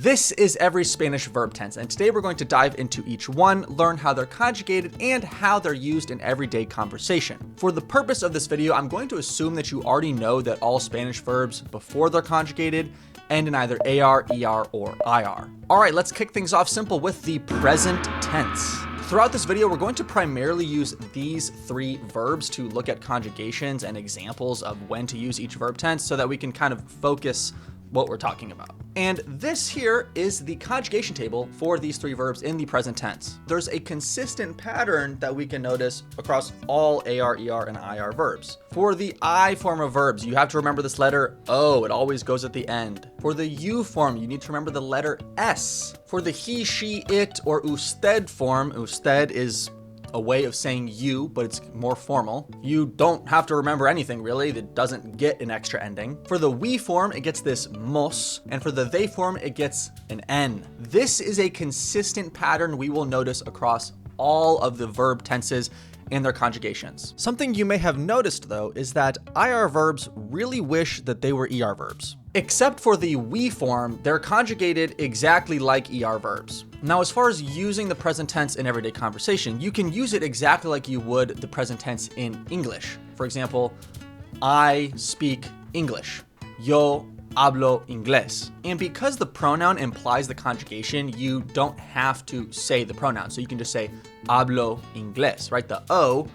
This is every Spanish verb tense, and today we're going to dive into each one, learn how they're conjugated, and how they're used in everyday conversation. For the purpose of this video, I'm going to assume that you already know that all Spanish verbs before they're conjugated end in either AR, ER, or IR. All right, let's kick things off simple with the present tense. Throughout this video, we're going to primarily use these three verbs to look at conjugations and examples of when to use each verb tense so that we can kind of focus what we're talking about. And this here is the conjugation table for these three verbs in the present tense. There's a consistent pattern that we can notice across all AR, ER, and IR verbs. For the I form of verbs, you have to remember this letter O. It always goes at the end. For the U form, you need to remember the letter S. For the he, she, it, or usted form, usted is a way of saying you, but it's more formal. You don't have to remember anything really. It doesn't get an extra ending. For the we form, it gets this mos, and for the they form, it gets an N. This is a consistent pattern we will notice across all of the verb tenses and their conjugations. Something you may have noticed though is that IR verbs really wish that they were ER verbs. Except for the we form, they're conjugated exactly like ER verbs. Now, as far as using the present tense in everyday conversation, you can use it exactly like you would the present tense in English. For example, I speak English. Yo hablo inglés. And because the pronoun implies the conjugation, you don't have to say the pronoun. So you can just say hablo inglés, right? The O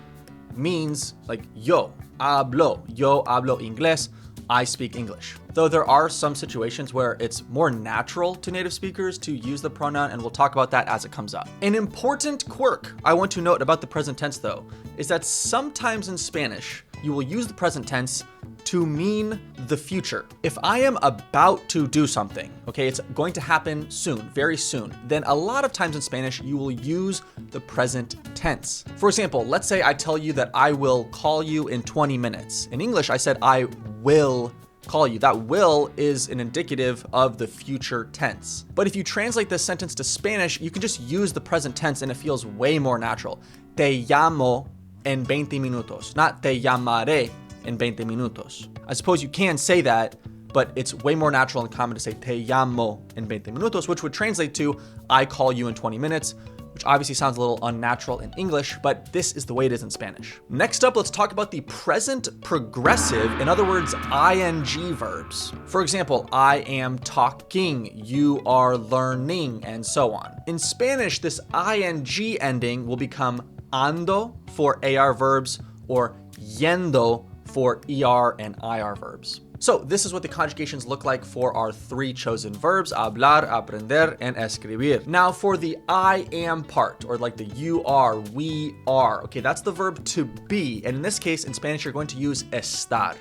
means like yo hablo inglés. I speak English. Though there are some situations where it's more natural to native speakers to use the pronoun, and we'll talk about that as it comes up. An important quirk I want to note about the present tense though, is that sometimes in Spanish, you will use the present tense to mean the future. If I am about to do something, okay, it's going to happen soon, very soon, then a lot of times in Spanish, you will use the present tense. For example, let's say I tell you that I will call you in 20 minutes. In English, I said I will call you. That will is an indicative of the future tense. But if you translate this sentence to Spanish, you can just use the present tense and it feels way more natural. Te llamo en 20 minutos, not te llamaré en 20 minutos. I suppose you can say that, but it's way more natural and common to say te llamo en 20 minutos, which would translate to I call you in 20 minutes, which obviously sounds a little unnatural in English, but this is the way it is in Spanish. Next up, let's talk about the present progressive, in other words, ing verbs. For example, I am talking, you are learning, and so on. In Spanish, this ing ending will become ando for AR verbs or yendo for ER and IR verbs. So this is what the conjugations look like for our three chosen verbs, hablar, aprender, and escribir. Now for the I am part, or like the you are, we are, okay, that's the verb to be. And in this case, in Spanish, you're going to use estar.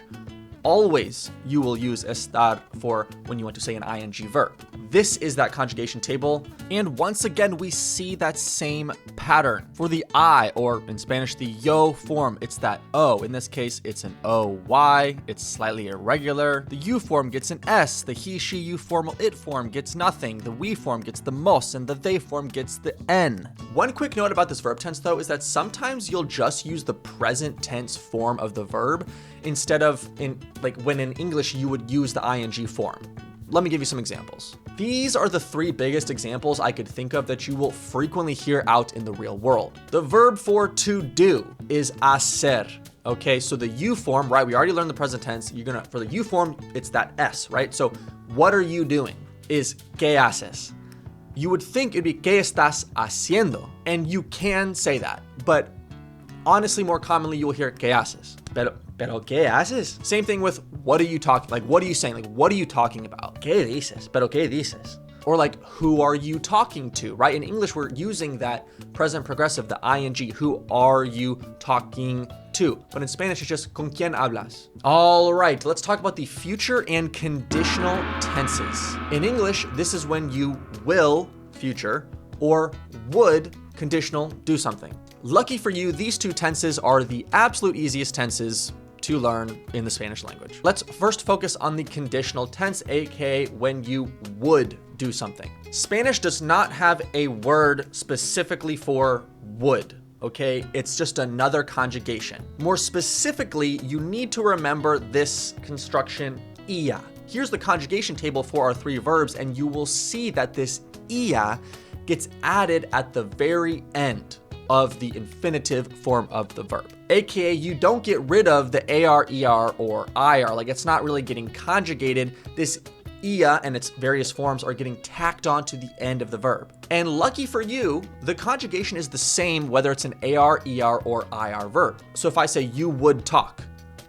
Always you will use estar for when you want to say an ing verb. This is that conjugation table. And once again, we see that same pattern. For the I, or in Spanish, the yo form, it's that O. In this case, it's an OY. It's slightly irregular. The U form gets an S. The he, she, you formal it form gets nothing. The we form gets the mos, and the they form gets the N. One quick note about this verb tense though is that sometimes you'll just use the present tense form of the verb instead of when in English you would use the ing form. Let me give you some examples. These are the three biggest examples I could think of that you will frequently hear out in the real world. The verb for to do is hacer. Okay, so the you form, right? We already learned the present tense. For the you form, it's that S, right? So what are you doing is ¿qué haces? You would think it'd be ¿qué estás haciendo? And you can say that, but honestly, more commonly, you will hear ¿qué haces? Pero ¿qué haces? Same thing with what are you talking, like what are you saying? Like what are you talking about? ¿Qué dices? Pero ¿qué dices? Or like who are you talking to, right? In English, we're using that present progressive, the ing, who are you talking to? But in Spanish, it's just ¿con quién hablas? All right, let's talk about the future and conditional tenses. In English, this is when you will, future, or would, conditional, do something. Lucky for you, these two tenses are the absolute easiest tenses to learn in the Spanish language. Let's first focus on the conditional tense, aka when you would do something. Spanish does not have a word specifically for would, okay? It's just another conjugation. More specifically, you need to remember this construction, ia. Here's the conjugation table for our 3 verbs, and you will see that this ia gets added at the very end of the infinitive form of the verb. AKA, you don't get rid of the AR, ER, or IR. Like, it's not really getting conjugated. This ia and its various forms are getting tacked on to the end of the verb. And lucky for you, the conjugation is the same whether it's an AR, ER, or IR verb. So if I say you would talk,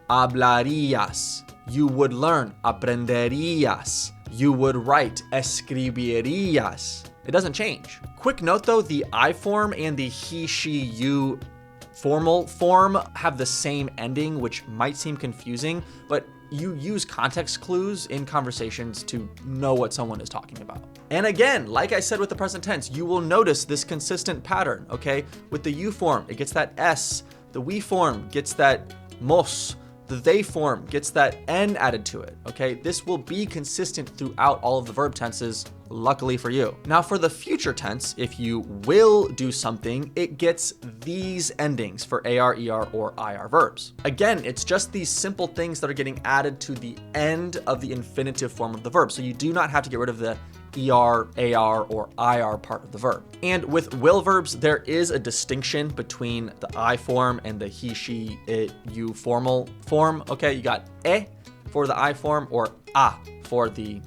hablarías. You would learn, aprenderías. You would write, escribirías. It doesn't change. Quick note though, the I form and the he, she, you formal form have the same ending, which might seem confusing, but you use context clues in conversations to know what someone is talking about. And again, like I said with the present tense, you will notice this consistent pattern, okay? With the you form, it gets that S. The we form gets that mos. The they form gets that N added to it, okay? This will be consistent throughout all of the verb tenses, luckily for you. Now for the future tense, if you will do something, it gets these endings for AR, ER, or IR verbs. Again, it's just these simple things that are getting added to the end of the infinitive form of the verb. So you do not have to get rid of the ER, AR, or IR part of the verb. And with will verbs, there is a distinction between the I form and the he, she, it, you formal form. Okay, you got e for the I form or a for the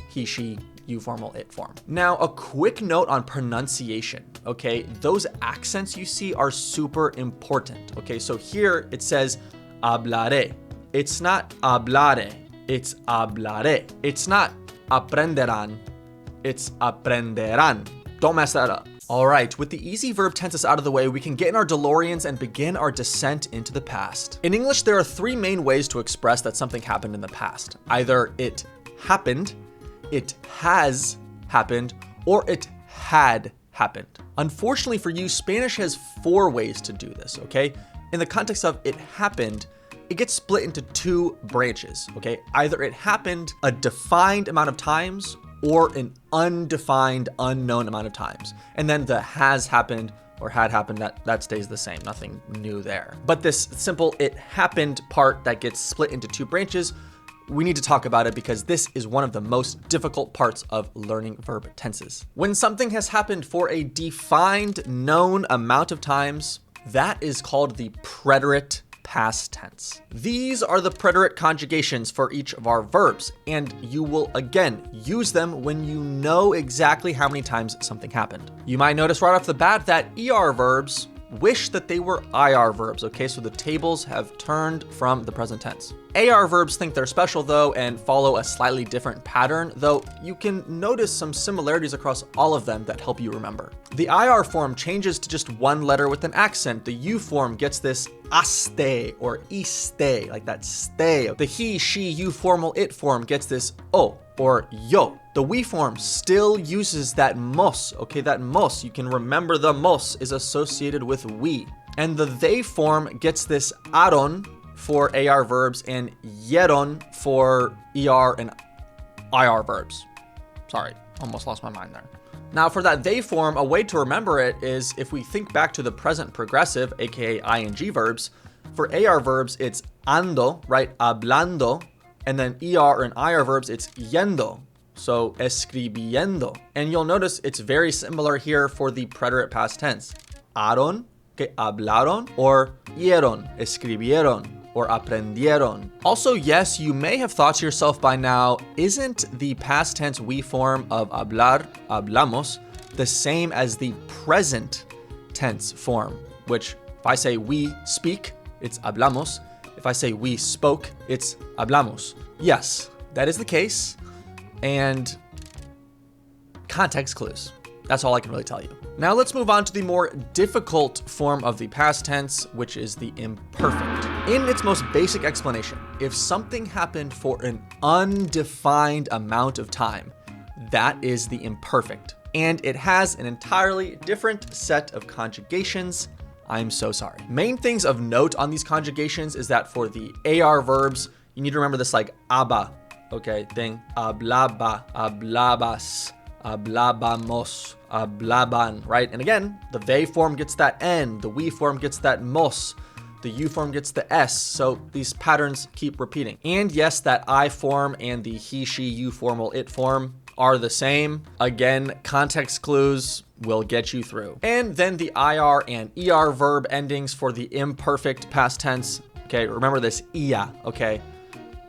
he, she, you formal, it form. Now, a quick note on pronunciation, okay? Those accents you see are super important, okay? So here it says hablaré. It's not hablare, it's hablaré. It's not aprenderán, it's aprenderán. Don't mess that up. All right, with the easy verb tenses out of the way, we can get in our DeLoreans and begin our descent into the past. In English, there are 3 main ways to express that something happened in the past. Either it happened, it has happened, or it had happened. Unfortunately for you, Spanish has 4 ways to do this, okay? In the context of it happened, it gets split into 2 branches, okay? Either it happened a defined amount of times or an undefined, unknown amount of times. And then the has happened or had happened, that stays the same, nothing new there. But this simple it happened part that gets split into 2 branches, we need to talk about it because this is one of the most difficult parts of learning verb tenses. When something has happened for a defined, known amount of times, that is called the preterite past tense. These are the preterite conjugations for each of our verbs, and you will again use them when you know exactly how many times something happened. You might notice right off the bat that ER verbs wish that they were IR verbs, okay? So the tables have turned from the present tense. AR verbs think they're special though and follow a slightly different pattern, though you can notice some similarities across all of them that help you remember. The IR form changes to just 1 letter with an accent. The U form gets this aste or iste, like that stay. The he, she, you formal it form gets this o or yo. The we form still uses that mos, okay? That mos, you can remember the mos is associated with we. And the they form gets this aron for AR verbs and yeron for ER and IR verbs. Sorry, almost lost my mind there. Now for that they form, a way to remember it is if we think back to the present progressive, aka ing verbs. For AR verbs, it's ando, right? Hablando. And then ER and IR verbs, it's yendo. So escribiendo. And you'll notice it's very similar here for the preterite past tense. Aron, que hablaron, or oyeron, escribieron, or aprendieron. Also, yes, you may have thought to yourself by now, isn't the past tense we form of hablar, hablamos, the same as the present tense form? Which if I say we speak, it's hablamos. If I say we spoke, it's hablamos. Yes, that is the case. And context clues. That's all I can really tell you. Now let's move on to the more difficult form of the past tense, which is the imperfect. In its most basic explanation, if something happened for an undefined amount of time, that is the imperfect. And it has an entirely different set of conjugations. I'm so sorry. Main things of note on these conjugations is that for the AR verbs, you need to remember this like aba, okay, thing. Hablaba, hablabas, hablabamos, hablaban, right? And again, the they form gets that N, the we form gets that mos, the U form gets the S. So these patterns keep repeating. And yes, that I form and the he, she, you formal it form are the same. Again, context clues will get you through. And then the IR and ER verb endings for the imperfect past tense. Okay, remember this ia, okay?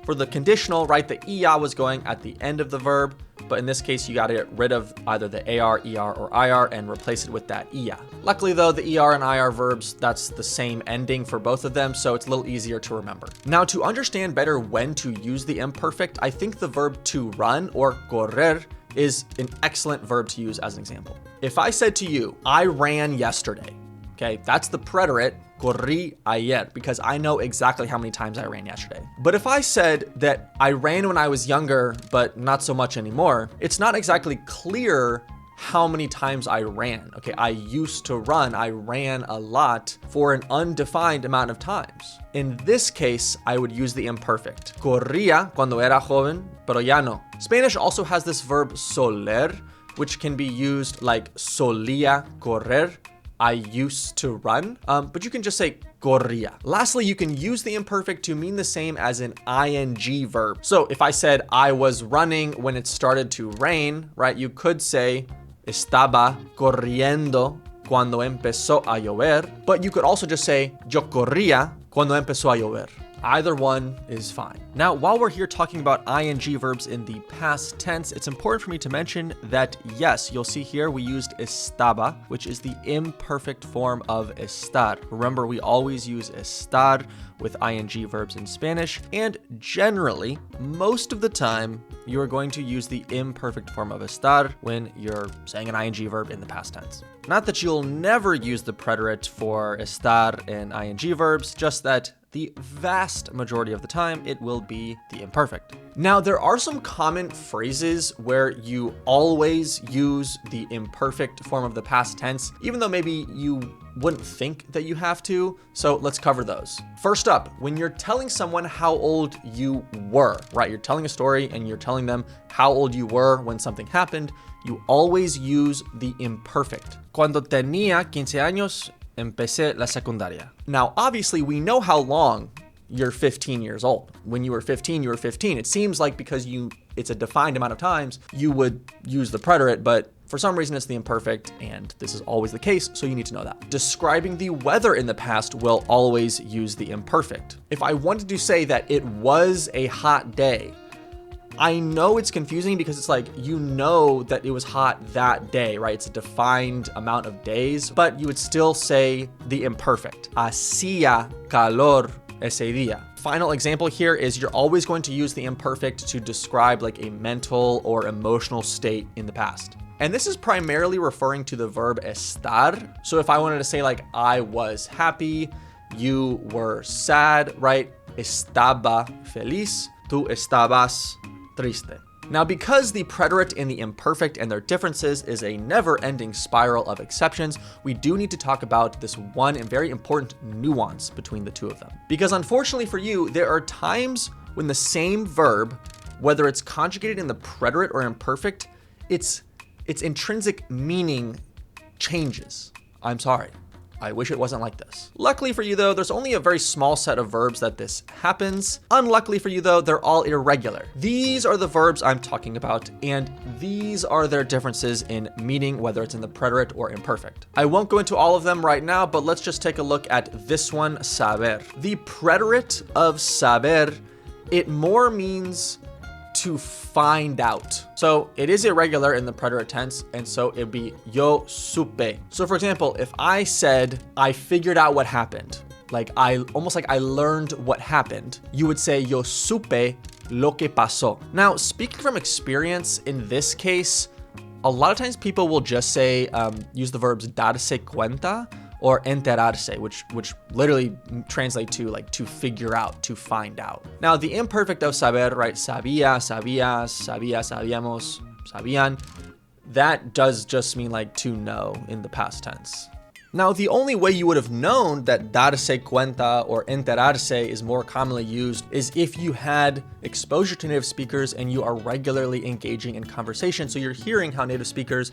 For the conditional, right, the ia was going at the end of the verb, but in this case, you got to get rid of either the AR, ER, or IR and replace it with that ia. Luckily though, the ER and IR verbs, that's the same ending for both of them, so it's a little easier to remember. Now, to understand better when to use the imperfect, I think the verb to run or correr is an excellent verb to use as an example. If I said to you, I ran yesterday, okay, that's the preterite, corrí ayer, because I know exactly how many times I ran yesterday. But if I said that I ran when I was younger, but not so much anymore, it's not exactly clear how many times I ran. Okay, I used to run, I ran a lot for an undefined amount of times. In this case, I would use the imperfect. Corría cuando era joven, pero ya no. Spanish also has this verb soler, which can be used like solía correr, I used to run, but you can just say corría. Lastly, you can use the imperfect to mean the same as an ing verb. So if I said I was running when it started to rain, right, you could say estaba corriendo cuando empezó a llover, but you could also just say yo corría cuando empezó a llover. Either one is fine. Now, while we're here talking about ing verbs in the past tense, it's important for me to mention that yes, you'll see here we used estaba, which is the imperfect form of estar. Remember, we always use estar with ing verbs in Spanish, and generally, most of the time, you are going to use the imperfect form of estar when you're saying an ing verb in the past tense. Not that you'll never use the preterite for estar in ing verbs, just that the vast majority of the time, it will be the imperfect. Now, there are some common phrases where you always use the imperfect form of the past tense, even though maybe you wouldn't think that you have to. So let's cover those. First up, when you're telling someone how old you were, right? You're telling a story and you're telling them how old you were when something happened, you always use the imperfect. Cuando tenía 15 años, empecé la secundaria. Now, obviously, we know how long you're 15 years old. When you were 15, you were 15. It seems like because it's a defined amount of times, you would use the preterite, but for some reason it's the imperfect, and this is always the case, so you need to know that. Describing the weather in the past will always use the imperfect. If I wanted to say that it was a hot day, I know it's confusing because it's like, you know that it was hot that day, right? It's a defined amount of days, but you would still say the imperfect. Hacía calor ese día. Final example here is you're always going to use the imperfect to describe like a mental or emotional state in the past. And this is primarily referring to the verb estar. So if I wanted to say like, I was happy, you were sad, right? Estaba feliz, tú estabas triste. Now, because the preterite and the imperfect and their differences is a never-ending spiral of exceptions, we do need to talk about this one and very important nuance between the two of them. Because unfortunately for you, there are times when the same verb, whether it's conjugated in the preterite or imperfect, its intrinsic meaning changes. I'm sorry. I wish it wasn't like this. Luckily for you though, there's only a very small set of verbs that this happens. Unluckily for you though, they're all irregular. These are the verbs I'm talking about, and these are their differences in meaning, whether it's in the preterite or imperfect. I won't go into all of them right now, but let's just take a look at this one, saber. The preterite of saber, it more means to find out. So it is irregular in the preterite tense, and so it'd be yo supe. So for example, if I said, I figured out what happened, like almost like I learned what happened, you would say yo supe lo que pasó. Now, speaking from experience in this case, a lot of times people will just say, use the verbs darse cuenta or enterarse, which literally translate to like to figure out, to find out. Now, the imperfect of saber, right? Sabía, sabías, sabía, sabíamos, sabían. That does just mean like to know in the past tense. Now, the only way you would have known that darse cuenta or enterarse is more commonly used is if you had exposure to native speakers and you are regularly engaging in conversation. So you're hearing how native speakers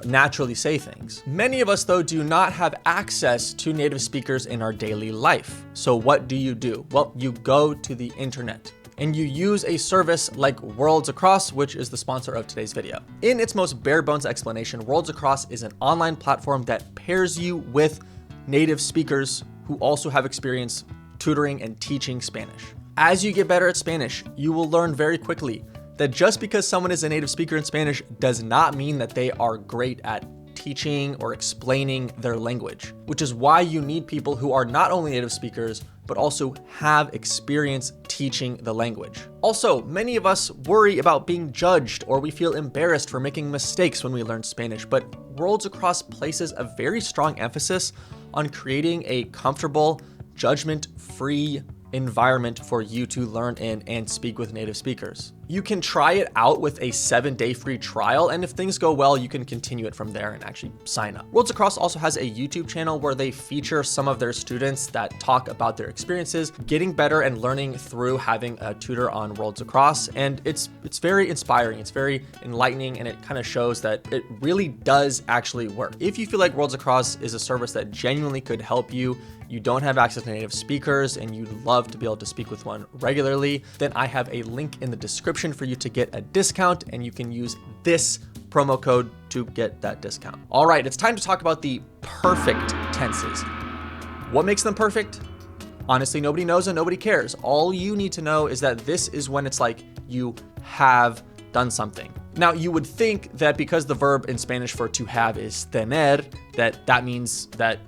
naturally say things. Many of us, though, do not have access to native speakers in our daily life. So what do? Well, you go to the internet and you use a service like Worlds Across, which is the sponsor of today's video. In its most bare bones explanation, Worlds Across is an online platform that pairs you with native speakers who also have experience tutoring and teaching Spanish. As you get better at Spanish, you will learn very quickly that just because someone is a native speaker in Spanish does not mean that they are great at teaching or explaining their language, which is why you need people who are not only native speakers, but also have experience teaching the language. Also, many of us worry about being judged or we feel embarrassed for making mistakes when we learn Spanish, but Worlds Across places a very strong emphasis on creating a comfortable, judgment-free environment for you to learn in and speak with native speakers. You can try it out with a 7-day free trial, and if things go well, you can continue it from there and actually sign up. Worlds Across also has a YouTube channel where they feature some of their students that talk about their experiences, getting better and learning through having a tutor on Worlds Across, and it's very inspiring, it's very enlightening, and it kind of shows that it really does actually work. If you feel like Worlds Across is a service that genuinely could help you, you don't have access to native speakers, and you'd love to be able to speak with one regularly, then I have a link in the description for you to get a discount, and you can use this promo code to get that discount. All right, it's time to talk about the perfect tenses. What makes them perfect? Honestly, nobody knows and nobody cares. All you need to know is that this is when it's like you have done something. Now, you would think that because the verb in Spanish for to have is tener, that means that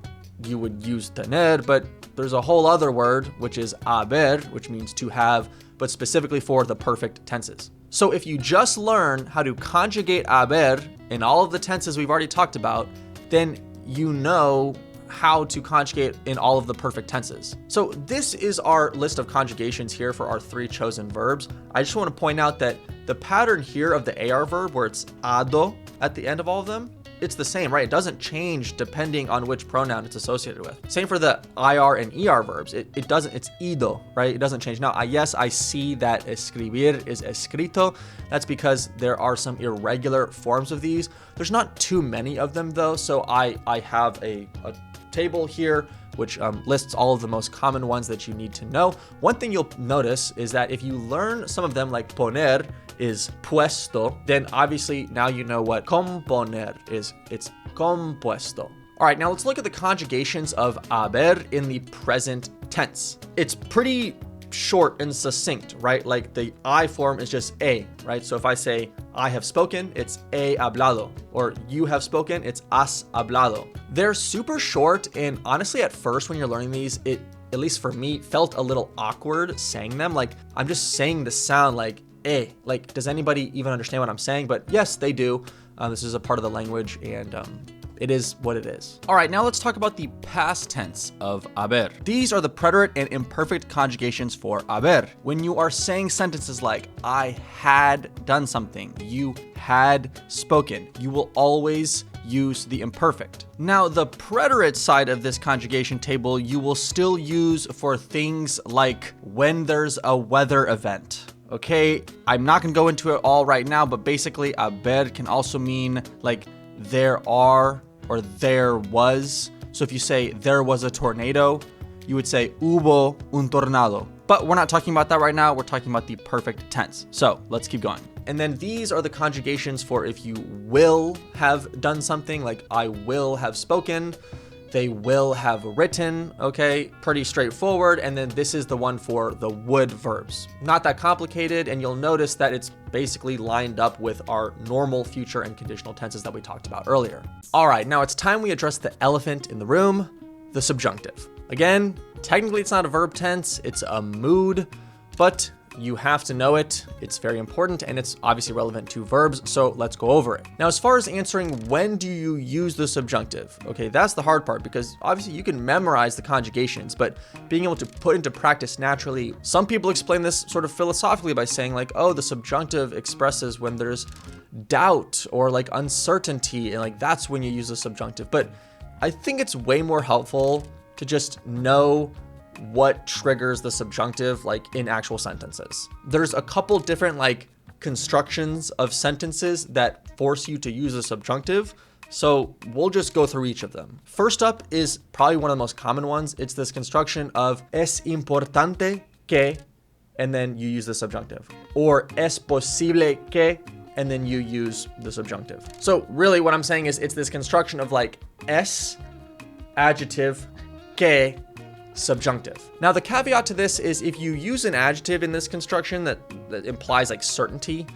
you would use tener, but there's a whole other word, which is haber, which means to have, but specifically for the perfect tenses. So if you just learn how to conjugate haber in all of the tenses we've already talked about, then you know how to conjugate in all of the perfect tenses. So this is our list of conjugations here for our 3 chosen verbs. I just want to point out that the pattern here of the AR verb, where it's ado at the end of all of them, it's the same, right? It doesn't change depending on which pronoun it's associated with. Same for the IR and ER verbs. It doesn't, it's ido, right? It doesn't change. Now, yes, I see that escribir is escrito. That's because there are some irregular forms of these. There's not too many of them though. So I have a table here which lists all of the most common ones that you need to know. One thing you'll notice is that if you learn some of them, like poner is puesto, then obviously now you know what componer is. It's compuesto. All right, now let's look at the conjugations of haber in the present tense. It's pretty short and succinct, right? Like the I form is just a, right? So if I say I have spoken, it's he hablado, or you have spoken, it's has hablado. They're super short, and honestly, at first when you're learning these, it, at least for me, felt a little awkward saying them. Like I'm just saying the sound like eh. Like, does anybody even understand what I'm saying? But yes, they do. This is a part of the language, and it is what it is. All right, now let's talk about the past tense of haber. These are the preterite and imperfect conjugations for haber. When you are saying sentences like, I had done something, you had spoken, you will always use the imperfect. Now, the preterite side of this conjugation table, you will still use for things like when there's a weather event. Okay, I'm not gonna go into it all right now, but basically haber can also mean like there are or there was. So if you say there was a tornado, you would say hubo un tornado. But we're not talking about that right now. We're talking about the perfect tense. So let's keep going. And then these are the conjugations for if you will have done something, like I will have spoken, they will have written, okay? Pretty straightforward. And then this is the one for the would verbs. Not that complicated, and you'll notice that it's basically lined up with our normal future and conditional tenses that we talked about earlier. All right, now it's time we address the elephant in the room, the subjunctive. Again, technically it's not a verb tense, it's a mood, but you have to know it. It's very important, and it's obviously relevant to verbs, so let's go over it. Now, as far as answering when do you use the subjunctive, okay, that's the hard part, because obviously you can memorize the conjugations, but being able to put into practice naturally, some people explain this sort of philosophically by saying like, oh, the subjunctive expresses when there's doubt or like uncertainty, and like that's when you use the subjunctive. But I think it's way more helpful to just know what triggers the subjunctive like in actual sentences. There's a couple different like constructions of sentences that force you to use a subjunctive, So we'll just go through each of them. First up is probably one of the most common ones. It's this construction of es importante que, and then you use the subjunctive, or es posible que, and then you use the subjunctive. So really what I'm saying is it's this construction of like es, adjective, que, subjunctive. Now the caveat to this is if you use an adjective in this construction that implies like certainty,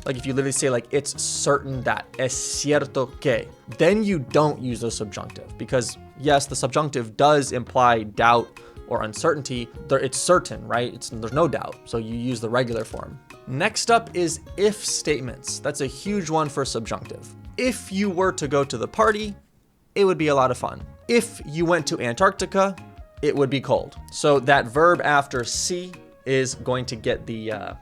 like if you literally say like it's certain that, es cierto que, then you don't use the subjunctive, because yes, the subjunctive does imply doubt or uncertainty. It's certain, right? There's no doubt. So you use the regular form. Next up is if statements. That's a huge one for subjunctive. If you were to go to the party, it would be a lot of fun. If you went to Antarctica, it would be cold. So that verb after si is going to get the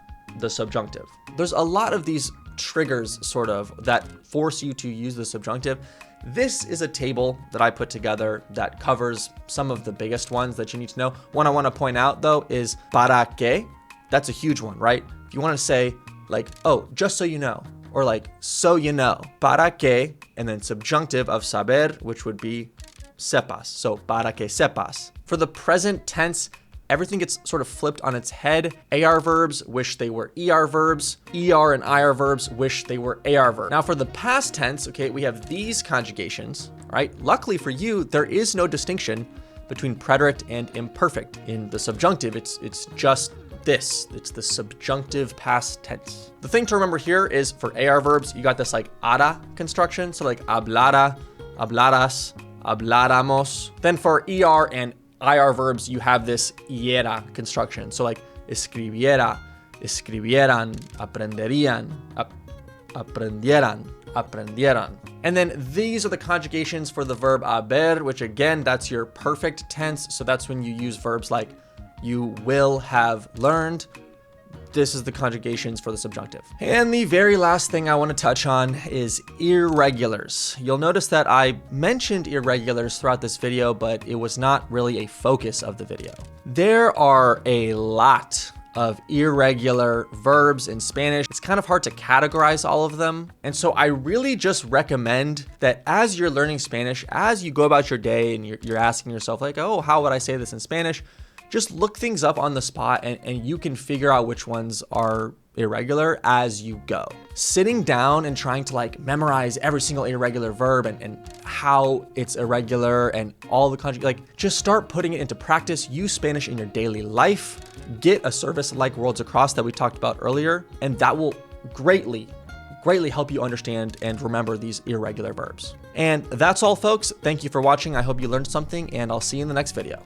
subjunctive. There's a lot of these triggers sort of that force you to use the subjunctive. This is a table that I put together that covers some of the biggest ones that you need to know. One I want to point out though is para qué. That's a huge one, right? If you want to say like, oh, just so you know, or like, so you know, para qué, and then subjunctive of saber, which would be sepas. So para que sepas. For the present tense, everything gets sort of flipped on its head. AR verbs wish they were ER verbs. ER and IR verbs wish they were AR verbs. Now for the past tense, okay, we have these conjugations, right? Luckily for you, there is no distinction between preterite and imperfect. In the subjunctive, it's just this. It's the subjunctive past tense. The thing to remember here is for AR verbs, you got this like ara construction. So like hablara, hablaras, habláramos. Then for ER and IR verbs, you have this iera construction. So like escribiera, escribieran, aprenderían, aprendieran, aprendieran. And then these are the conjugations for the verb haber, which again, that's your perfect tense. So that's when you use verbs like you will have learned. This is the conjugations for the subjunctive. And the very last thing I want to touch on is irregulars. You'll notice that I mentioned irregulars throughout this video, but it was not really a focus of the video. There are a lot of irregular verbs in Spanish. It's kind of hard to categorize all of them. And so I really just recommend that as you're learning Spanish, as you go about your day and you're asking yourself like, oh, how would I say this in Spanish? Just look things up on the spot and you can figure out which ones are irregular as you go. Sitting down and trying to like memorize every single irregular verb and how it's irregular and all the like just start putting it into practice. Use Spanish in your daily life. Get a service like Worlds Across that we talked about earlier, and that will greatly help you understand and remember these irregular verbs. And that's all, folks. Thank you for watching. I hope you learned something, and I'll see you in the next video.